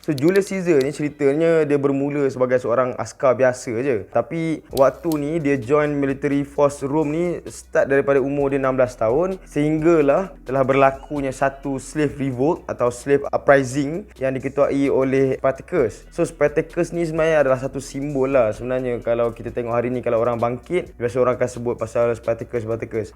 So Julius Caesar ni ceritanya dia bermula sebagai seorang askar biasa je. Tapi waktu ni dia join military force Rome ni start daripada umur dia 16 tahun sehinggalah telah berlakunya satu slave revolt atau slave uprising yang diketuai oleh Spartacus. So Spartacus ni sebenarnya adalah satu simbol lah sebenarnya. Kalau kita tengok hari ni, kalau orang bangkit, biasa orang akan sebut pasal Spartacus.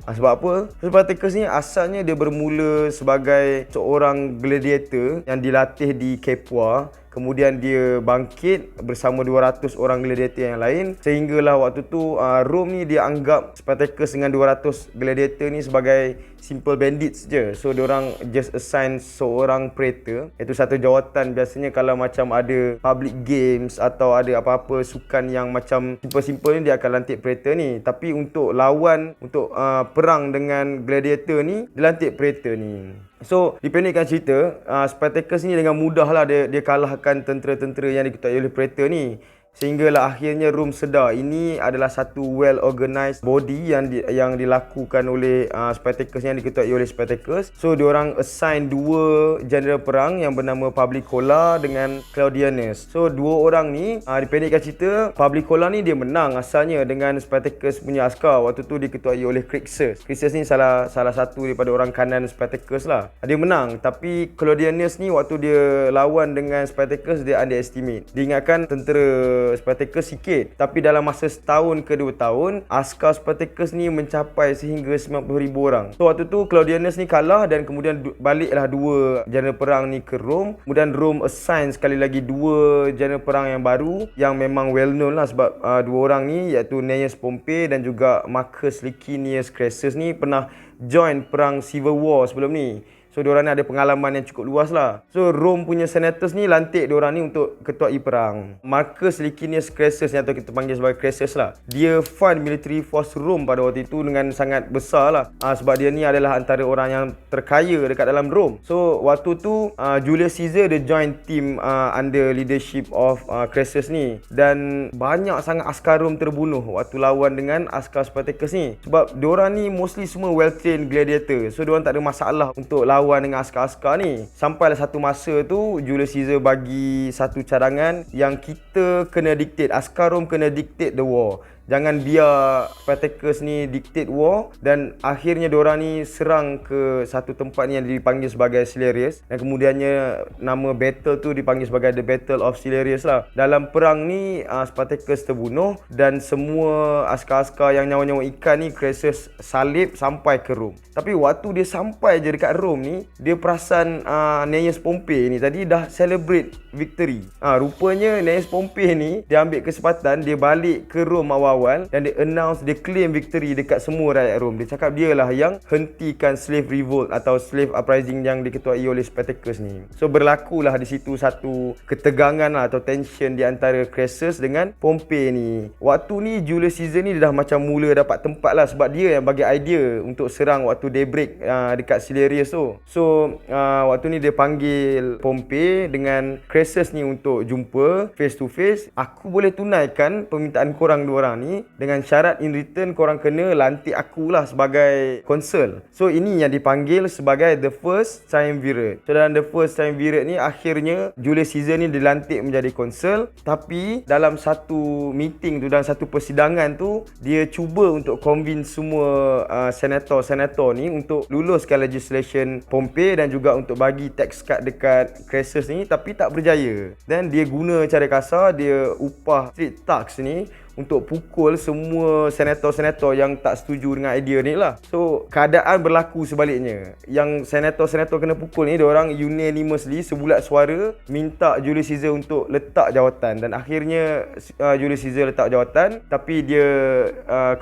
Sebab apa? Spartacus ni asalnya dia bermula sebagai seorang gladiator yang dilatih di Capua. Kemudian dia bangkit bersama 200 orang gladiator yang lain sehinggalah waktu tu Rome ni dia anggap Spartacus dengan 200 gladiator ni sebagai simple bandits je. So diorang just assign seorang praetor, iaitu satu jawatan. Biasanya kalau macam ada public games atau ada apa-apa sukan yang macam simple-simple ni, dia akan lantik praetor ni. Tapi untuk lawan, untuk perang dengan gladiator ni, dia lantik praetor ni. So dipendekkan cerita, Spartacus ni dengan mudah lah dia kalahkan tentera-tentera yang diketuai oleh praetor ni. Sehinggalah akhirnya Rome sedar ini adalah satu well organized body yang dilakukan oleh Spartacus, yang diketuai oleh Spartacus. So diorang assign dua general perang yang bernama Publicola dengan Claudianus. So dua orang ni, dipendekkan cerita, Publicola ni dia menang asalnya dengan Spartacus punya askar. Waktu tu diketuai oleh Crixus. Crixus ni salah satu daripada orang kanan Spartacus lah. Dia menang, tapi Claudianus ni waktu dia lawan dengan Spartacus, dia underestimate. Diingatkan tentera Spartacus sikit, tapi dalam masa setahun ke 2 tahun, askar Spartacus ni mencapai sehingga 90,000 orang. So waktu tu Claudianus ni kalah dan kemudian baliklah dua general perang ni ke Rome. Kemudian Rome assign sekali lagi dua general perang yang baru yang memang well known lah, sebab dua orang ni iaitu Gnaeus Pompey dan juga Marcus Licinius Crassus ni pernah join perang Civil War sebelum ni. So diorang ni ada pengalaman yang cukup luas lah. So Rome punya senators ni lantik diorang ni untuk ketuai perang. Marcus Licinius Crassus ni, atau kita panggil sebagai Crassus lah, dia fund military force Rome pada waktu itu dengan sangat besar lah. Sebab dia ni adalah antara orang yang terkaya dekat dalam Rome. So waktu tu Julius Caesar dia join team under leadership of Crassus ni. Dan banyak sangat askar Rome terbunuh waktu lawan dengan askar Spartacus ni. Sebab diorang ni mostly semua well trained gladiator. So diorang tak ada masalah untuk lawan dengan askar-askar ni. Sampailah satu masa tu Julius Caesar bagi satu cadangan yang kita kena dictate, askar Rome kena dictate the war. Jangan biar Spartacus ni dictate war. Dan akhirnya diorang ni serang ke satu tempat ni yang dipanggil sebagai Silerius. Dan kemudiannya nama battle tu dipanggil sebagai The Battle of Silerius lah. Dalam perang ni Spartacus terbunuh dan semua askar-askar yang nyawa-nyawa ikan ni Crassus salib sampai ke Rome. Tapi waktu dia sampai je dekat Rome ni, dia perasan Gnaeus Pompey ni tadi dah celebrate victory. Rupanya Gnaeus Pompey ni dia ambil kesempatan, dia balik ke Rome awal dan dia announce, dia claim victory dekat semua rakyat Rome. Dia cakap dia lah yang hentikan slave revolt atau slave uprising yang diketuai oleh Spartacus ni. So berlakulah di situ satu ketegangan lah, atau tension di antara Crassus dengan Pompey ni. Waktu ni Julius Caesar ni dah macam mula dapat tempat lah, sebab dia yang bagi idea untuk serang waktu daybreak dekat Silerius tu. So waktu ni dia panggil Pompey dengan Crassus ni untuk jumpa face to face. Aku boleh tunaikan permintaan korang dua orang ni dengan syarat in return korang kena lantik akulah sebagai konsul. So ini yang dipanggil sebagai the first triumvirate. So dalam the first triumvirate ni akhirnya Julius Caesar ni dilantik menjadi konsul. Tapi dalam satu meeting tu, dalam satu persidangan tu, dia cuba untuk convince semua senator-senator ni untuk luluskan legislation Pompey dan juga untuk bagi tax cut dekat Crassus ni, tapi tak berjaya. Dan dia guna cara kasar, dia upah street thugs ni untuk pukul semua senator-senator yang tak setuju dengan idea ni lah. So keadaan berlaku sebaliknya. Yang senator-senator kena pukul ni, diorang unanimously sebulat suara minta Julius Caesar untuk letak jawatan. Dan akhirnya Julius Caesar letak jawatan. Tapi dia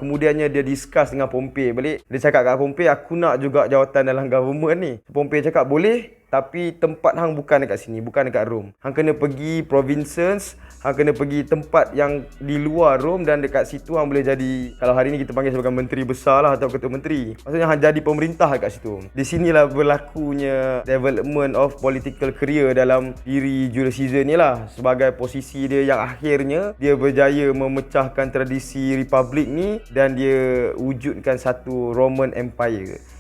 kemudiannya dia discuss dengan Pompey balik. Dia cakap kat Pompey, aku nak juga jawatan dalam government ni. Pompey cakap boleh, tapi tempat hang bukan dekat sini, bukan dekat Rome. Hang kena pergi provinces, hang kena pergi tempat yang di luar Rome, dan dekat situ hang boleh jadi, kalau hari ni kita panggil sebagai menteri besar lah atau ketua menteri. Maksudnya hang jadi pemerintah dekat situ. Di sinilah berlakunya development of political career dalam diri Julius Caesar ni lah, sebagai posisi dia yang akhirnya dia berjaya memecahkan tradisi republik ni dan dia wujudkan satu Roman Empire.